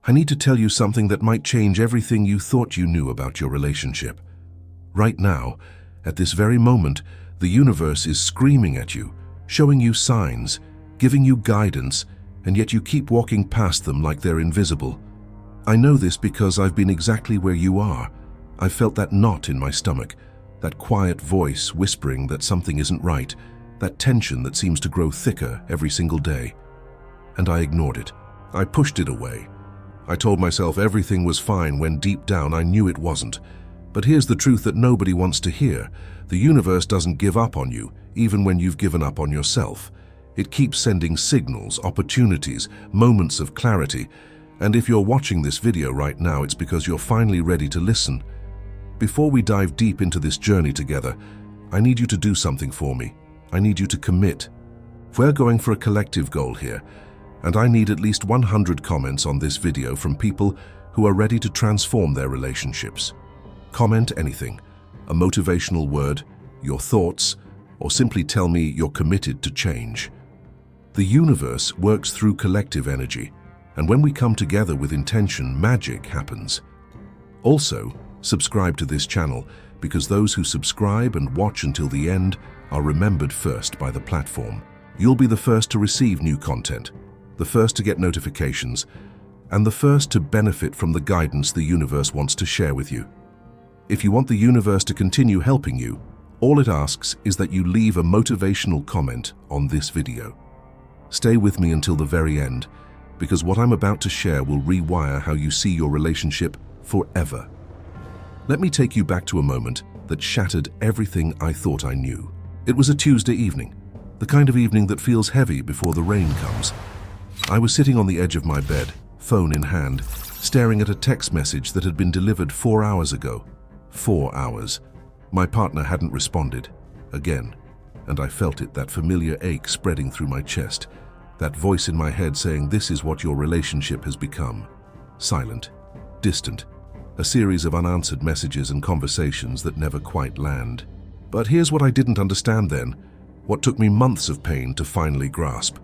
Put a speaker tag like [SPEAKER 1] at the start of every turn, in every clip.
[SPEAKER 1] I need to tell you something that might change everything you thought you knew about your relationship. Right now, at this very moment, the universe is screaming at you, showing you signs, giving you guidance, and yet you keep walking past them like they're invisible. I know this because I've been exactly where you are. I've felt that knot in my stomach, that quiet voice whispering that something isn't right, that tension that seems to grow thicker every single day. And I ignored it. I pushed it away. I told myself everything was fine when deep down I knew it wasn't. But here's the truth that nobody wants to hear. The universe doesn't give up on you, even when you've given up on yourself. It keeps sending signals, opportunities, moments of clarity. And if you're watching this video right now, it's because you're finally ready to listen. Before we dive deep into this journey together, I need you to do something for me. I need you to commit. We're going for a collective goal here, and I need at least 100 comments on this video from people who are ready to transform their relationships. Comment anything, a motivational word, your thoughts, or simply tell me you're committed to change. The universe works through collective energy, and when we come together with intention, magic happens. Also, subscribe to this channel because those who subscribe and watch until the end are remembered first by the platform. You'll be the first to receive new content, the first to get notifications, and the first to benefit from the guidance the universe wants to share with you. If you want the universe to continue helping you, all it asks is that you leave a motivational comment on this video. Stay with me until the very end, because what I'm about to share will rewire how you see your relationship forever. Let me take you back to a moment that shattered everything I thought I knew. It was a Tuesday evening, the kind of evening that feels heavy before the rain comes. I was sitting on the edge of my bed, phone in hand, staring at a text message that had been delivered 4 hours ago. 4 hours. My partner hadn't responded. Again. And I felt it, that familiar ache spreading through my chest. That voice in my head saying, this is what your relationship has become. Silent. Distant. A series of unanswered messages and conversations that never quite land. But here's what I didn't understand then. What took me months of pain to finally grasp.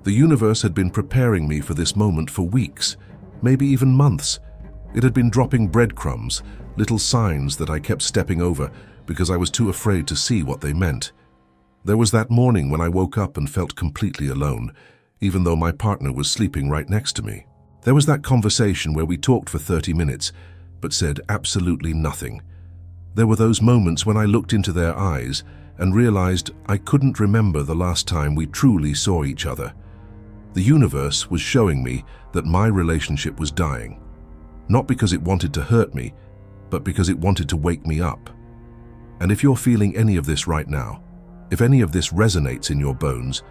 [SPEAKER 1] The universe had been preparing me for this moment for weeks, maybe even months. It had been dropping breadcrumbs, little signs that I kept stepping over because I was too afraid to see what they meant. There was that morning when I woke up and felt completely alone, even though my partner was sleeping right next to me. There was that conversation where we talked for 30 minutes, but said absolutely nothing. There were those moments when I looked into their eyes and realized I couldn't remember the last time we truly saw each other. The universe was showing me that my relationship was dying. Not because it wanted to hurt me, but because it wanted to wake me up. And if you're feeling any of this right now, if any of this resonates in your bones,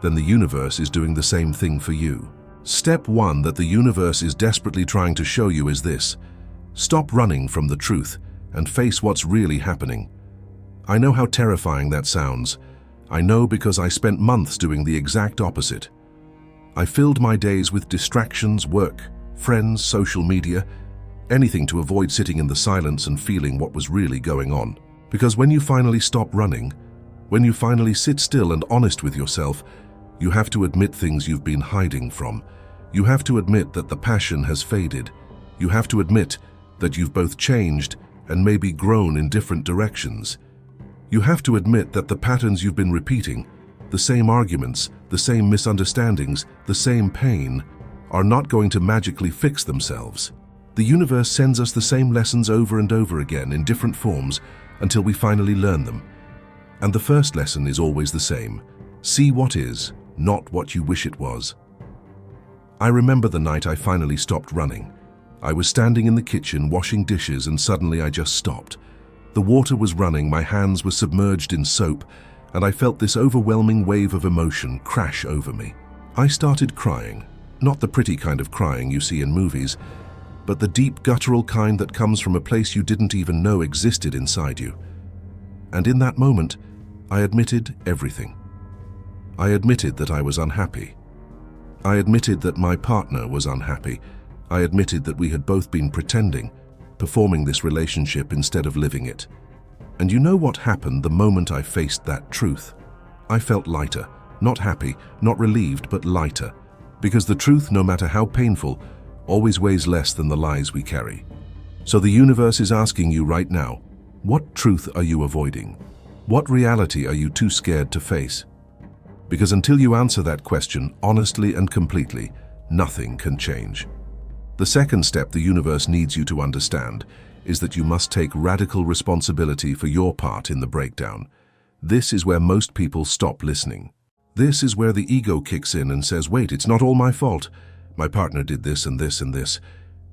[SPEAKER 1] then the universe is doing the same thing for you. Step 1 that the universe is desperately trying to show you is this: stop running from the truth and face what's really happening. I know how terrifying that sounds. I know because I spent months doing the exact opposite. I filled my days with distractions, work, friends, social media, anything to avoid sitting in the silence and feeling what was really going on. Because when you finally stop running, when you finally sit still and honest with yourself, you have to admit things you've been hiding from. You have to admit that the passion has faded. You have to admit that you've both changed and maybe grown in different directions. You have to admit that the patterns you've been repeating, the same arguments, the same misunderstandings, the same pain, are not going to magically fix themselves. The universe sends us the same lessons over and over again in different forms until we finally learn them. And the first lesson is always the same. See what is, not what you wish it was. I remember the night I finally stopped running. I was standing in the kitchen washing dishes and suddenly I just stopped. The water was running, my hands were submerged in soap, and I felt this overwhelming wave of emotion crash over me. I started crying, not the pretty kind of crying you see in movies, but the deep guttural kind that comes from a place you didn't even know existed inside you. And in that moment, I admitted everything. I admitted that I was unhappy. I admitted that my partner was unhappy. I admitted that we had both been pretending, performing this relationship instead of living it. And you know what happened the moment I faced that truth? I felt lighter, not happy, not relieved, but lighter. Because the truth, no matter how painful, always weighs less than the lies we carry. So the universe is asking you right now, what truth are you avoiding? What reality are you too scared to face? Because until you answer that question honestly and completely, nothing can change. The second step the universe needs you to understand is that you must take radical responsibility for your part in the breakdown. This is where most people stop listening. This is where the ego kicks in and says, wait, it's not all my fault. My partner did this and this and this.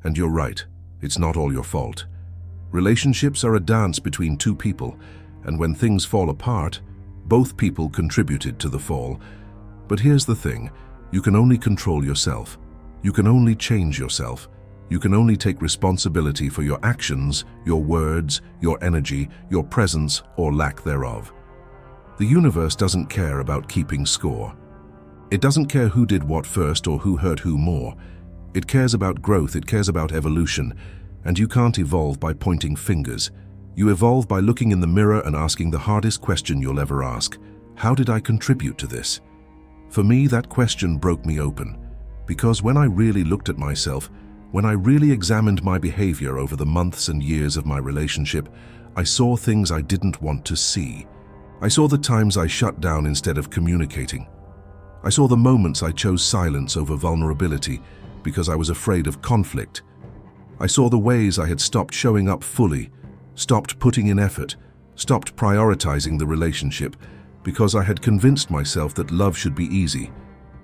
[SPEAKER 1] And you're right, it's not all your fault. Relationships are a dance between two people, and when things fall apart, both people contributed to the fall. But here's the thing, you can only control yourself. You can only change yourself. You can only take responsibility for your actions, your words, your energy, your presence, or lack thereof. The universe doesn't care about keeping score. It doesn't care who did what first or who hurt who more. It cares about growth, it cares about evolution, and you can't evolve by pointing fingers. You evolve by looking in the mirror and asking the hardest question you'll ever ask. How did I contribute to this? For me, that question broke me open, because when I really looked at myself, when I really examined my behavior over the months and years of my relationship, I saw things I didn't want to see. I saw the times I shut down instead of communicating. I saw the moments I chose silence over vulnerability because I was afraid of conflict. I saw the ways I had stopped showing up fully, stopped putting in effort, stopped prioritizing the relationship because I had convinced myself that love should be easy,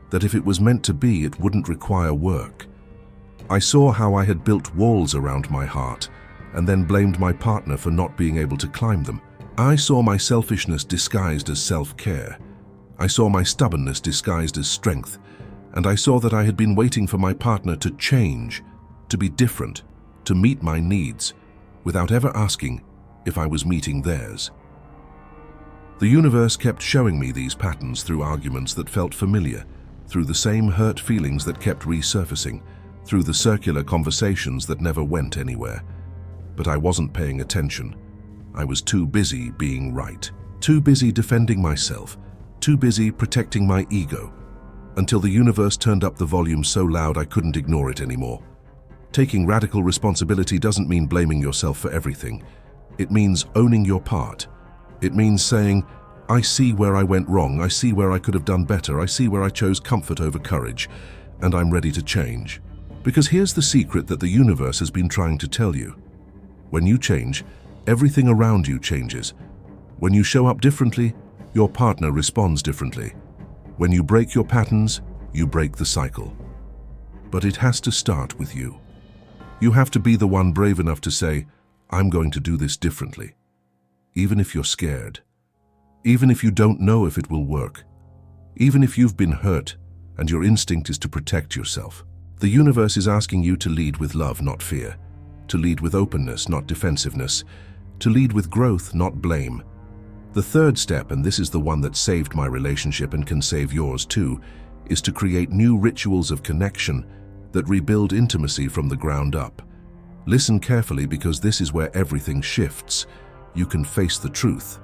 [SPEAKER 1] that if it was meant to be, it wouldn't require work. I saw how I had built walls around my heart and then blamed my partner for not being able to climb them. I saw my selfishness disguised as self-care. I saw my stubbornness disguised as strength, and I saw that I had been waiting for my partner to change, to be different, to meet my needs, without ever asking if I was meeting theirs. The universe kept showing me these patterns through arguments that felt familiar, through the same hurt feelings that kept resurfacing, through the circular conversations that never went anywhere. But I wasn't paying attention. I was too busy being right, too busy defending myself, too busy protecting my ego, until the universe turned up the volume so loud I couldn't ignore it anymore. Taking radical responsibility doesn't mean blaming yourself for everything. It means owning your part. It means saying, I see where I went wrong, I see where I could have done better, I see where I chose comfort over courage, and I'm ready to change. Because here's the secret that the universe has been trying to tell you. When you change, everything around you changes. When you show up differently, your partner responds differently. When you break your patterns, you break the cycle. But it has to start with you. You have to be the one brave enough to say, I'm going to do this differently. Even if you're scared. Even if you don't know if it will work. Even if you've been hurt and your instinct is to protect yourself. The universe is asking you to lead with love, not fear. To lead with openness, not defensiveness. To lead with growth, not blame. The third step, and this is the one that saved my relationship and can save yours too, is to create new rituals of connection that rebuild intimacy from the ground up. Listen carefully, because this is where everything shifts. You can face the truth.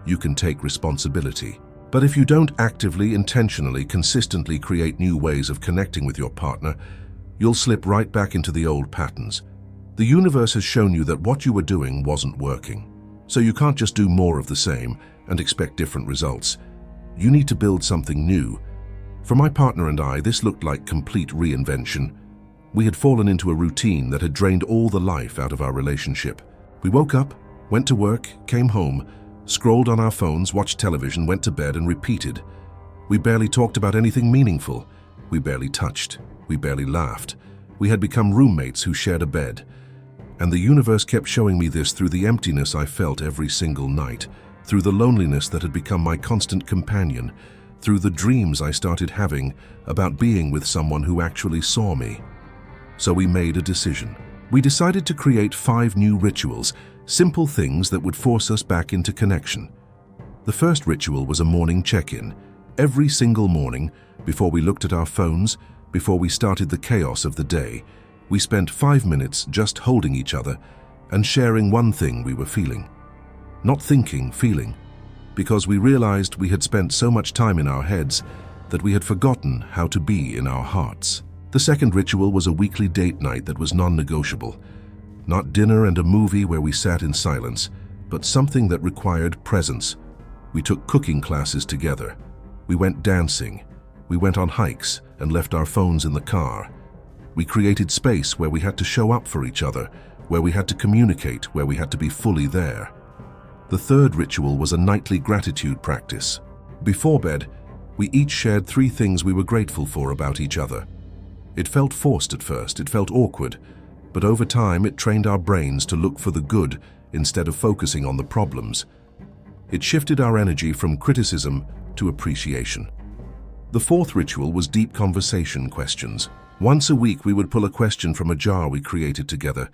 [SPEAKER 1] You can take responsibility. But if you don't actively, intentionally, consistently create new ways of connecting with your partner, you'll slip right back into the old patterns. The universe has shown you that what you were doing wasn't working. So you can't just do more of the same and expect different results. You need to build something new. For my partner and I, this looked like complete reinvention. We had fallen into a routine that had drained all the life out of our relationship. We woke up, went to work, came home, scrolled on our phones, watched television, went to bed, and repeated. We barely talked about anything meaningful. We barely touched. We barely laughed. We had become roommates who shared a bed. And the universe kept showing me this through the emptiness I felt every single night, through the loneliness that had become my constant companion, through the dreams I started having about being with someone who actually saw me. So we made a decision. We decided to create 5 new rituals, simple things that would force us back into connection. The first ritual was a morning check-in. Every single morning, before we looked at our phones, before we started the chaos of the day, we spent 5 minutes just holding each other and sharing one thing we were feeling. Not thinking, feeling. Because we realized we had spent so much time in our heads that we had forgotten how to be in our hearts. The second ritual was a weekly date night that was non-negotiable. Not dinner and a movie where we sat in silence, but something that required presence. We took cooking classes together. We went dancing. We went on hikes and left our phones in the car. We created space where we had to show up for each other, where we had to communicate, where we had to be fully there. The third ritual was a nightly gratitude practice. Before bed, we each shared 3 things we were grateful for about each other. It felt forced at first, it felt awkward, but over time it trained our brains to look for the good instead of focusing on the problems. It shifted our energy from criticism to appreciation. The fourth ritual was deep conversation questions. Once a week we would pull a question from a jar we created together.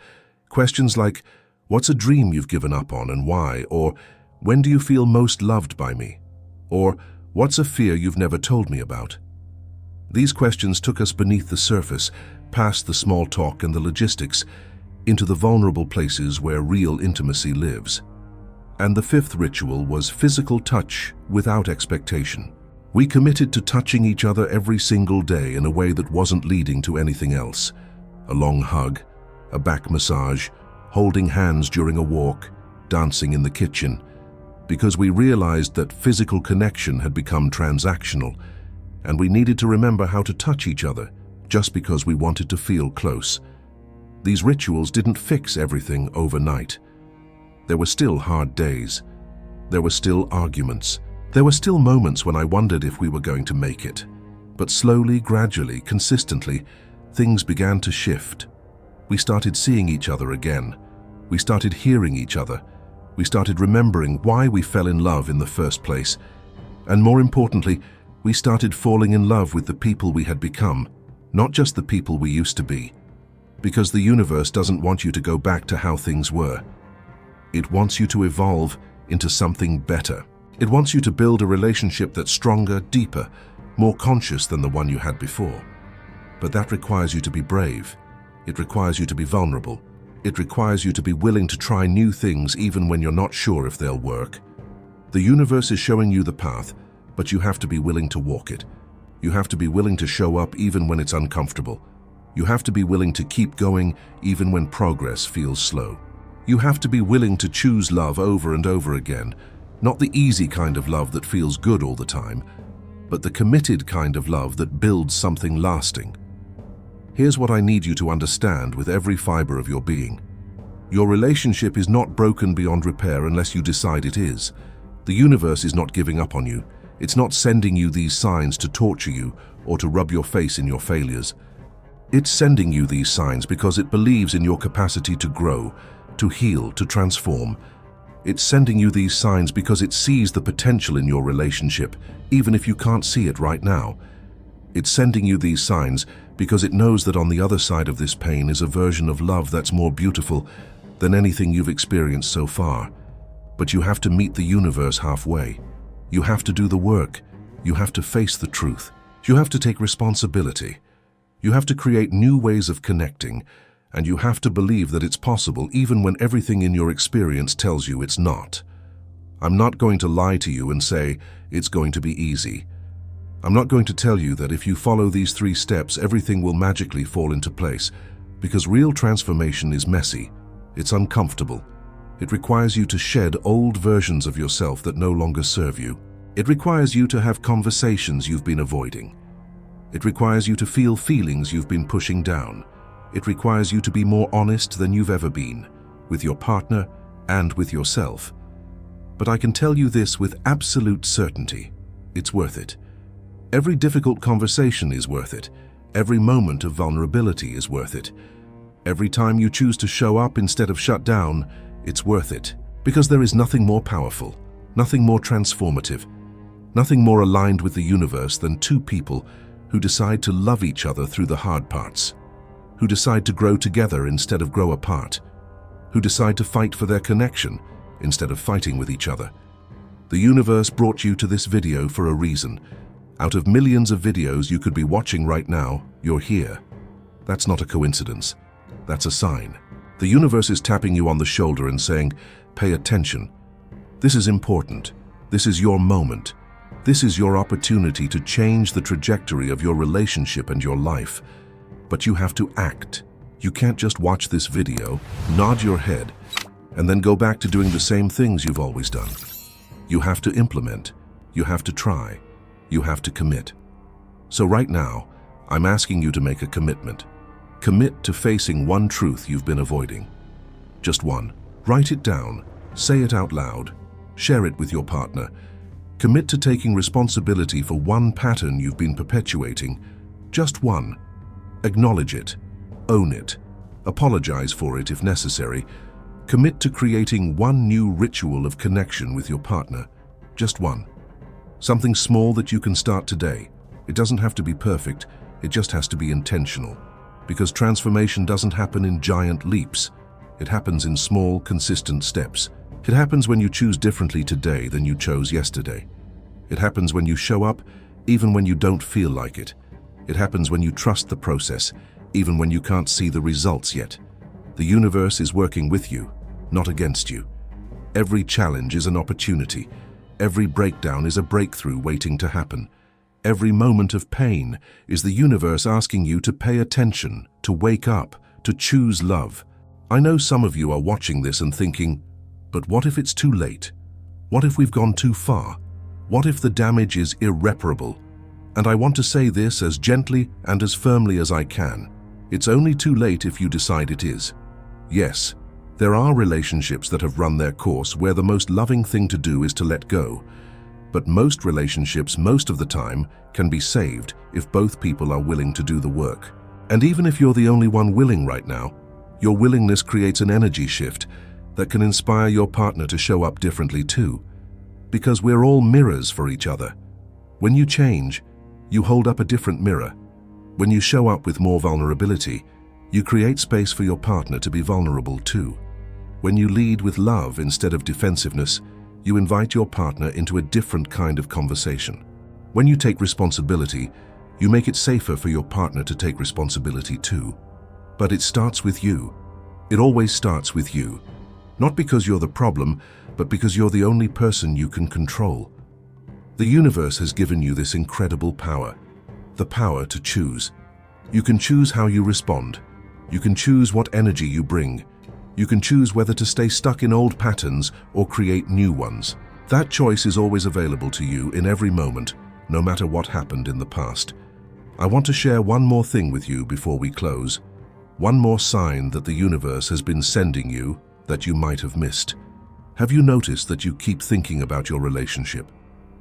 [SPEAKER 1] Questions like, what's a dream you've given up on and why? Or, when do you feel most loved by me? Or, what's a fear you've never told me about? These questions took us beneath the surface, past the small talk and the logistics, into the vulnerable places where real intimacy lives. And the fifth ritual was physical touch without expectation. We committed to touching each other every single day in a way that wasn't leading to anything else. A long hug, a back massage, holding hands during a walk, dancing in the kitchen, because we realized that physical connection had become transactional, and we needed to remember how to touch each other just because we wanted to feel close. These rituals didn't fix everything overnight. There were still hard days. There were still arguments. There were still moments when I wondered if we were going to make it. But slowly, gradually, consistently, things began to shift. We started seeing each other again. We started hearing each other. We started remembering why we fell in love in the first place. And more importantly, we started falling in love with the people we had become, not just the people we used to be. Because the universe doesn't want you to go back to how things were. It wants you to evolve into something better. It wants you to build a relationship that's stronger, deeper, more conscious than the one you had before. But that requires you to be brave. It requires you to be vulnerable. It requires you to be willing to try new things even when you're not sure if they'll work. The universe is showing you the path, but you have to be willing to walk it. You have to be willing to show up even when it's uncomfortable. You have to be willing to keep going even when progress feels slow. You have to be willing to choose love over and over again, not the easy kind of love that feels good all the time, but the committed kind of love that builds something lasting. Here's what I need you to understand with every fiber of your being. Your relationship is not broken beyond repair unless you decide it is. The universe is not giving up on you. It's not sending you these signs to torture you or to rub your face in your failures. It's sending you these signs because it believes in your capacity to grow, to heal, to transform. It's sending you these signs because it sees the potential in your relationship, even if you can't see it right now. It's sending you these signs because it knows that on the other side of this pain is a version of love that's more beautiful than anything you've experienced so far. But you have to meet the universe halfway. You have to do the work. You have to face the truth. You have to take responsibility. You have to create new ways of connecting, and you have to believe that it's possible even when everything in your experience tells you it's not. I'm not going to lie to you and say it's going to be easy. I'm not going to tell you that if you follow these 3 steps, everything will magically fall into place, because real transformation is messy. It's uncomfortable. It requires you to shed old versions of yourself that no longer serve you. It requires you to have conversations you've been avoiding. It requires you to feel feelings you've been pushing down. It requires you to be more honest than you've ever been, with your partner and with yourself. But I can tell you this with absolute certainty. It's worth it. Every difficult conversation is worth it. Every moment of vulnerability is worth it. Every time you choose to show up instead of shut down, it's worth it. Because there is nothing more powerful, nothing more transformative, nothing more aligned with the universe than 2 people who decide to love each other through the hard parts, who decide to grow together instead of grow apart, who decide to fight for their connection instead of fighting with each other. The universe brought you to this video for a reason. Out of millions of videos you could be watching right now, you're here. That's not a coincidence. That's a sign. The universe is tapping you on the shoulder and saying, pay attention. This is important. This is your moment. This is your opportunity to change the trajectory of your relationship and your life. But you have to act. You can't just watch this video, nod your head, and then go back to doing the same things you've always done. You have to implement. You have to try. You have to commit. So right now, I'm asking you to make a commitment. Commit to facing one truth you've been avoiding. Just one. Write it down. Say it out loud. Share it with your partner. Commit to taking responsibility for one pattern you've been perpetuating. Just one. Acknowledge it. Own it. Apologize for it if necessary. Commit to creating one new ritual of connection with your partner. Just one. Something small that you can start today. It doesn't have to be perfect, it just has to be intentional. Because transformation doesn't happen in giant leaps. It happens in small, consistent steps. It happens when you choose differently today than you chose yesterday. It happens when you show up, even when you don't feel like it. It happens when you trust the process, even when you can't see the results yet. The universe is working with you, not against you. Every challenge is an opportunity. Every breakdown is a breakthrough waiting to happen. Every moment of pain is the universe asking you to pay attention, to wake up, to choose love. I know some of you are watching this and thinking, but what if it's too late? What if we've gone too far? What if the damage is irreparable? And I want to say this as gently and as firmly as I can. It's only too late if you decide it is. Yes, there are relationships that have run their course where the most loving thing to do is to let go. But most relationships, most of the time, can be saved if both people are willing to do the work. And even if you're the only one willing right now, your willingness creates an energy shift that can inspire your partner to show up differently too. Because we're all mirrors for each other. When you change, you hold up a different mirror. When you show up with more vulnerability, you create space for your partner to be vulnerable too. When you lead with love instead of defensiveness, you invite your partner into a different kind of conversation. When you take responsibility, you make it safer for your partner to take responsibility too. But it starts with you. It always starts with you. Not because you're the problem, but because you're the only person you can control. The universe has given you this incredible power. The power to choose. You can choose how you respond. You can choose what energy you bring. You can choose whether to stay stuck in old patterns or create new ones. That choice is always available to you in every moment, no matter what happened in the past. I want to share one more thing with you before we close. One more sign that the universe has been sending you that you might have missed. Have you noticed that you keep thinking about your relationship?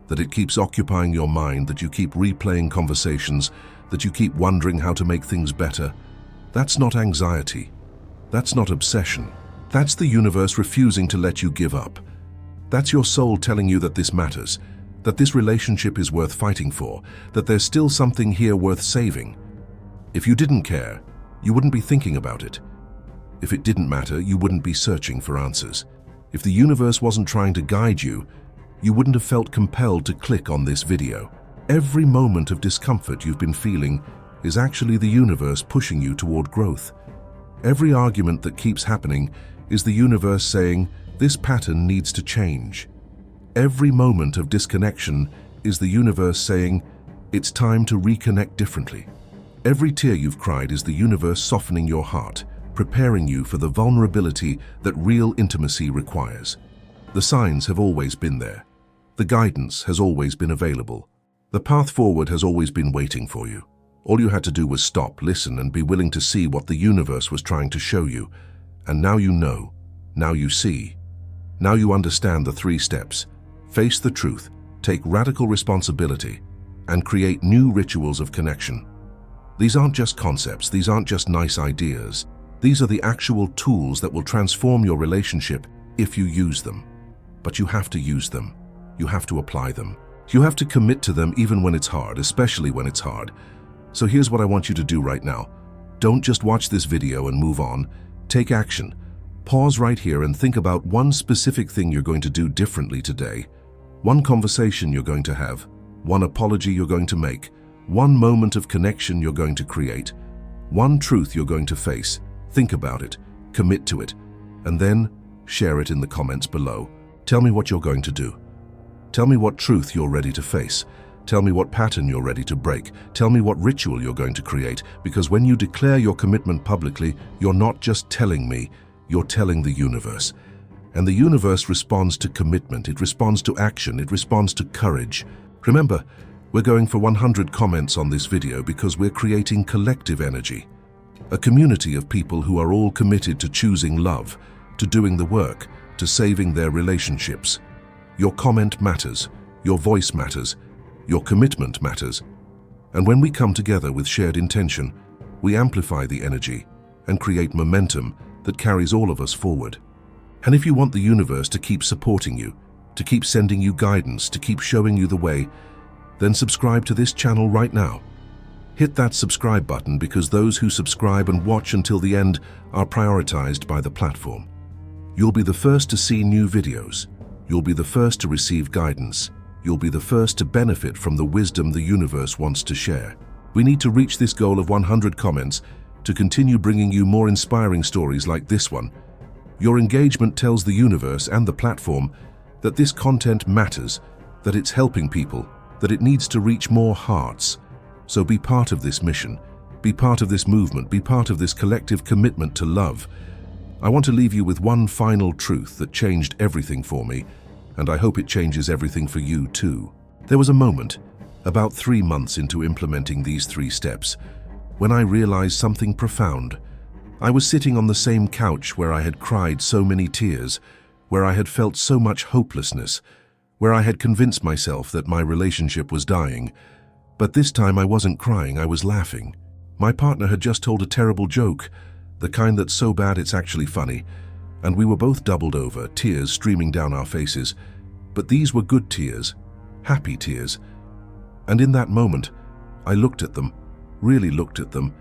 [SPEAKER 1] That it keeps occupying your mind, that you keep replaying conversations, that you keep wondering how to make things better? That's not anxiety. That's not obsession. That's the universe refusing to let you give up. That's your soul telling you that this matters, that this relationship is worth fighting for, that there's still something here worth saving. If you didn't care, you wouldn't be thinking about it. If it didn't matter, you wouldn't be searching for answers. If the universe wasn't trying to guide you, you wouldn't have felt compelled to click on this video. Every moment of discomfort you've been feeling is actually the universe pushing you toward growth. Every argument that keeps happening is the universe saying, this pattern needs to change. Every moment of disconnection is the universe saying, it's time to reconnect differently. Every tear you've cried is the universe softening your heart, preparing you for the vulnerability that real intimacy requires. The signs have always been there. The guidance has always been available. The path forward has always been waiting for you. All you had to do was stop, listen, and be willing to see what the universe was trying to show you. And now you know. Now you see. Now you understand the 3 steps. Face the truth, take radical responsibility, and create new rituals of connection. These aren't just concepts, these aren't just nice ideas. These are the actual tools that will transform your relationship if you use them. But you have to use them. You have to apply them. You have to commit to them even when it's hard, especially when it's hard. So here's what I want you to do right now. Don't just watch this video and move on. Take action. Pause right here and think about one specific thing you're going to do differently today. One conversation you're going to have. One apology you're going to make. One moment of connection you're going to create. One truth you're going to face. Think about it. Commit to it. And then share it in the comments below. Tell me what you're going to do. Tell me what truth you're ready to face. Tell me what pattern you're ready to break. Tell me what ritual you're going to create, because when you declare your commitment publicly, you're not just telling me, you're telling the universe. And the universe responds to commitment, it responds to action, it responds to courage. Remember, we're going for 100 comments on this video because we're creating collective energy. A community of people who are all committed to choosing love, to doing the work, to saving their relationships. Your comment matters, your voice matters, your commitment matters. And when we come together with shared intention, we amplify the energy and create momentum that carries all of us forward. And if you want the universe to keep supporting you, to keep sending you guidance, to keep showing you the way, then subscribe to this channel right now. Hit that subscribe button because those who subscribe and watch until the end are prioritized by the platform. You'll be the first to see new videos. You'll be the first to receive guidance. You'll be the first to benefit from the wisdom the universe wants to share. We need to reach this goal of 100 comments to continue bringing you more inspiring stories like this one. Your engagement tells the universe and the platform that this content matters, that it's helping people, that it needs to reach more hearts. So be part of this mission, be part of this movement, be part of this collective commitment to love. I want to leave you with one final truth that changed everything for me, and I hope it changes everything for you too. There was a moment, about 3 months into implementing these 3 steps, when I realized something profound. I was sitting on the same couch where I had cried so many tears, where I had felt so much hopelessness, where I had convinced myself that my relationship was dying. But this time I wasn't crying, I was laughing. My partner had just told a terrible joke, the kind that's so bad it's actually funny, and we were both doubled over, tears streaming down our faces. But these were good tears, happy tears. And in that moment, I looked at them, really looked at them,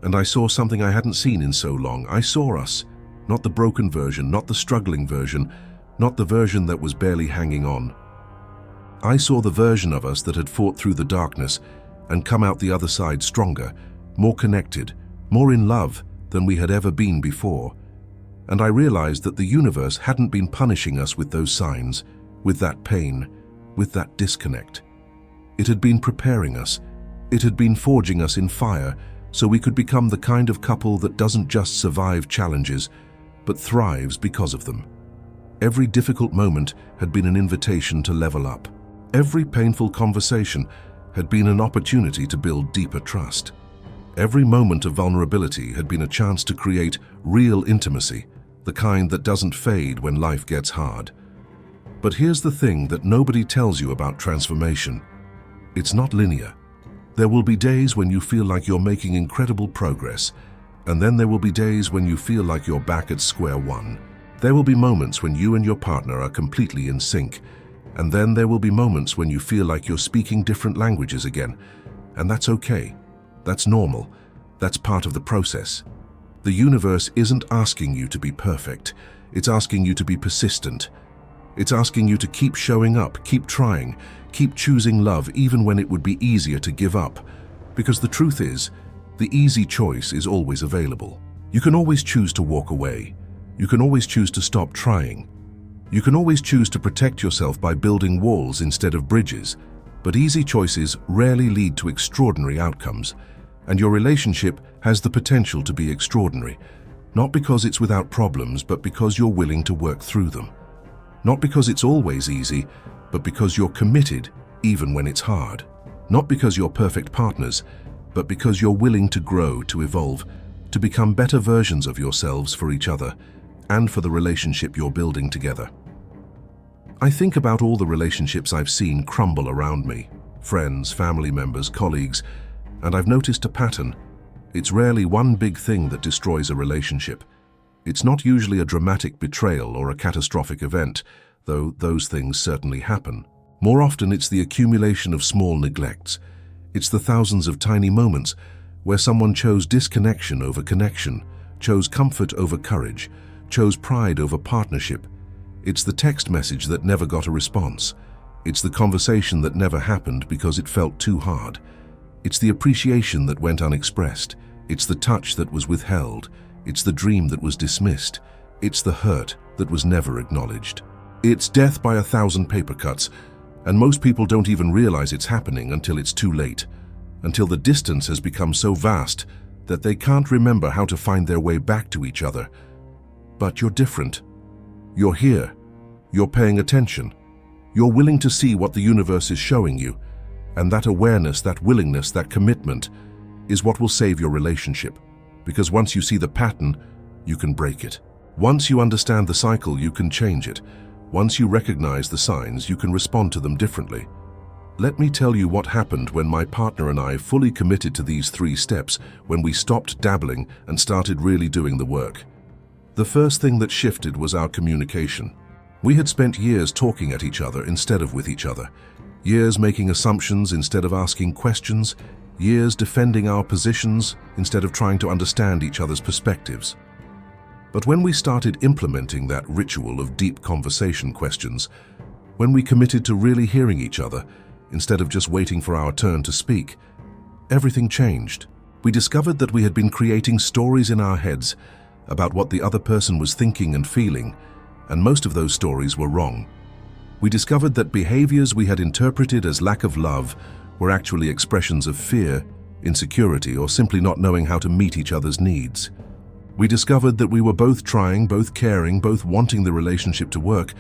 [SPEAKER 1] and I saw something I hadn't seen in so long. I saw us, not the broken version, not the struggling version, not the version that was barely hanging on. I saw the version of us that had fought through the darkness and come out the other side stronger, more connected, more in love than we had ever been before. And I realized that the universe hadn't been punishing us with those signs, with that pain, with that disconnect. It had been preparing us. It had been forging us in fire so we could become the kind of couple that doesn't just survive challenges, but thrives because of them. Every difficult moment had been an invitation to level up. Every painful conversation had been an opportunity to build deeper trust. Every moment of vulnerability had been a chance to create real intimacy, the kind that doesn't fade when life gets hard. But here's the thing that nobody tells you about transformation. It's not linear. There will be days when you feel like you're making incredible progress, and then there will be days when you feel like you're back at square one. There will be moments when you and your partner are completely in sync, and then there will be moments when you feel like you're speaking different languages again. And that's okay. That's normal. That's part of the process. The universe isn't asking you to be perfect. It's asking you to be persistent. It's asking you to keep showing up, keep trying, keep choosing love even when it would be easier to give up. Because the truth is, the easy choice is always available. You can always choose to walk away. You can always choose to stop trying. You can always choose to protect yourself by building walls instead of bridges. But easy choices rarely lead to extraordinary outcomes. And your relationship has the potential to be extraordinary, not because it's without problems, but because you're willing to work through them. Not because it's always easy, but because you're committed even when it's hard. Not because you're perfect partners, but because you're willing to grow, to evolve, to become better versions of yourselves for each other and for the relationship you're building together. I think about all the relationships I've seen crumble around me, friends, family members, colleagues, and I've noticed a pattern. It's rarely one big thing that destroys a relationship. It's not usually a dramatic betrayal or a catastrophic event, though those things certainly happen. More often it's the accumulation of small neglects. It's the thousands of tiny moments where someone chose disconnection over connection, chose comfort over courage, chose pride over partnership. It's the text message that never got a response. It's the conversation that never happened because it felt too hard. It's the appreciation that went unexpressed. It's the touch that was withheld. It's the dream that was dismissed. It's the hurt that was never acknowledged. It's death by 1,000 paper cuts, And most people don't even realize it's happening until it's too late, until the distance has become so vast that they can't remember how to find their way back to each other. But you're different. You're here. You're paying attention. You're willing to see what the universe is showing you. And that awareness, that willingness, that commitment is what will save your relationship. Because once you see the pattern, you can break it. Once you understand the cycle, you can change it. Once you recognize the signs, you can respond to them differently. Let me tell you what happened when my partner and I fully committed to these 3 steps, when we stopped dabbling and started really doing the work. The first thing that shifted was our communication. We had spent years talking at each other instead of with each other, years making assumptions instead of asking questions, years defending our positions instead of trying to understand each other's perspectives. But when we started implementing that ritual of deep conversation questions, when we committed to really hearing each other instead of just waiting for our turn to speak, everything changed. We discovered that we had been creating stories in our heads about what the other person was thinking and feeling, and most of those stories were wrong. We discovered that behaviors we had interpreted as lack of love were actually expressions of fear, insecurity, or simply not knowing how to meet each other's needs. We discovered that we were both trying, both caring, both wanting the relationship to work,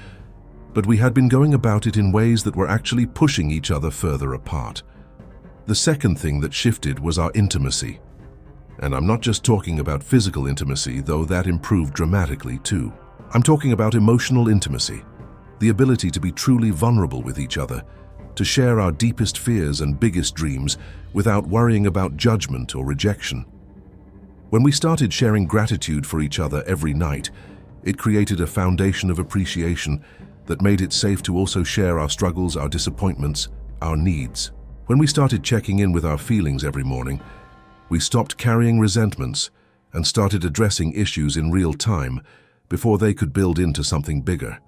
[SPEAKER 1] but we had been going about it in ways that were actually pushing each other further apart. The second thing that shifted was our intimacy. And I'm not just talking about physical intimacy, though that improved dramatically too. I'm talking about emotional intimacy, the ability to be truly vulnerable with each other, to share our deepest fears and biggest dreams without worrying about judgment or rejection. When we started sharing gratitude for each other every night, it created a foundation of appreciation that made it safe to also share our struggles, our disappointments, our needs. When we started checking in with our feelings every morning, we stopped carrying resentments and started addressing issues in real time before they could build into something bigger.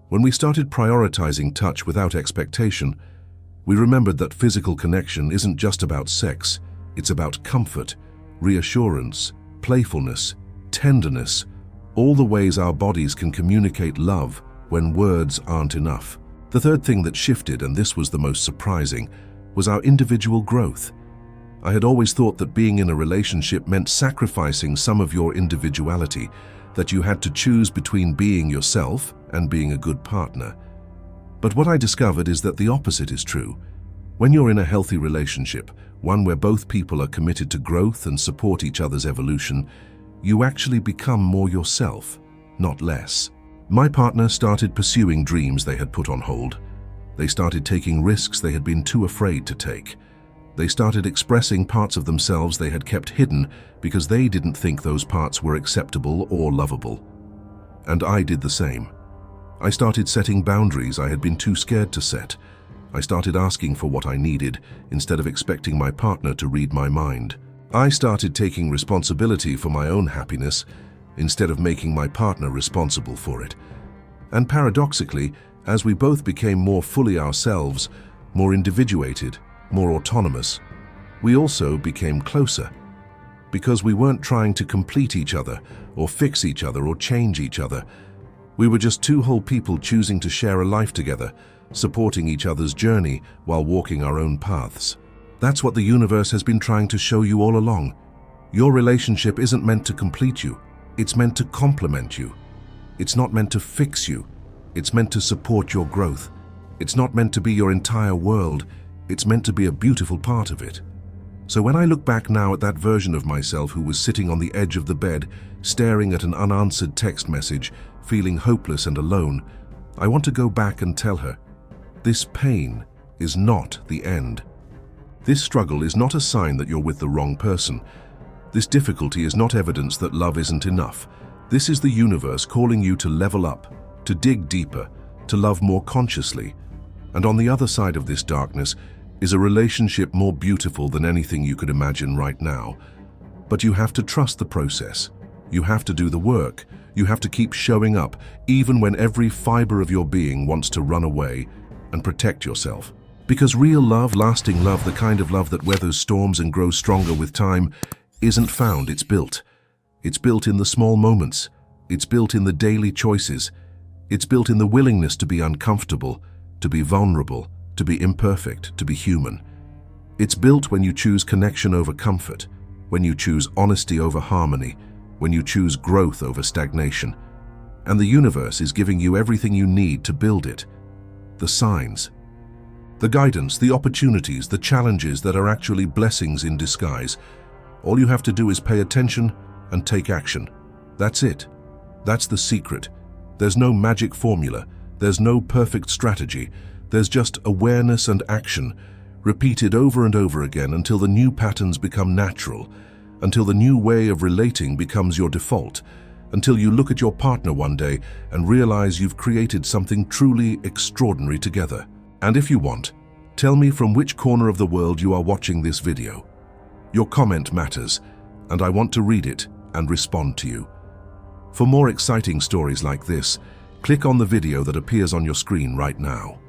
[SPEAKER 1] When we started prioritizing touch without expectation, we remembered that physical connection isn't just about sex, it's about comfort, reassurance, playfulness, tenderness, all the ways our bodies can communicate love when words aren't enough. The third thing that shifted, and this was the most surprising, was our individual growth. I had always thought that being in a relationship meant sacrificing some of your individuality, that you had to choose between being yourself and being a good partner. But what I discovered is that the opposite is true. When you're in a healthy relationship, one where both people are committed to growth and support each other's evolution, you actually become more yourself, not less. My partner started pursuing dreams they had put on hold. They started taking risks they had been too afraid to take. They started expressing parts of themselves they had kept hidden because they didn't think those parts were acceptable or lovable. And I did the same. I started setting boundaries I had been too scared to set. I started asking for what I needed instead of expecting my partner to read my mind. I started taking responsibility for my own happiness instead of making my partner responsible for it. And paradoxically, as we both became more fully ourselves, more individuated, more autonomous, we also became closer. Because we weren't trying to complete each other, or fix each other, or change each other. We were just two whole people choosing to share a life together, supporting each other's journey while walking our own paths. That's what the universe has been trying to show you all along. Your relationship isn't meant to complete you. It's meant to complement you. It's not meant to fix you. It's meant to support your growth. It's not meant to be your entire world. It's meant to be a beautiful part of it. So when I look back now at that version of myself who was sitting on the edge of the bed, staring at an unanswered text message, feeling hopeless and alone, I want to go back and tell her, this pain is not the end. This struggle is not a sign that you're with the wrong person. This difficulty is not evidence that love isn't enough. This is the universe calling you to level up, to dig deeper, to love more consciously. And on the other side of this darkness is a relationship more beautiful than anything you could imagine right now. But you have to trust the process. You have to do the work. You have to keep showing up, even when every fiber of your being wants to run away, and protect yourself. Because real love, lasting love, the kind of love that weathers storms and grows stronger with time, isn't found, it's built. It's built in the small moments. It's built in the daily choices. It's built in the willingness to be uncomfortable, to be vulnerable, to be imperfect, to be human. It's built when you choose connection over comfort, when you choose honesty over harmony, when you choose growth over stagnation. And the universe is giving you everything you need to build it. The signs, the guidance, the opportunities, the challenges that are actually blessings in disguise. All you have to do is pay attention and take action. That's it. That's the secret. There's no magic formula. There's no perfect strategy. There's just awareness and action, repeated over and over again until the new patterns become natural, until the new way of relating becomes your default, until you look at your partner one day and realize you've created something truly extraordinary together. And if you want, tell me from which corner of the world you are watching this video. Your comment matters, and I want to read it and respond to you. For more exciting stories like this, click on the video that appears on your screen right now.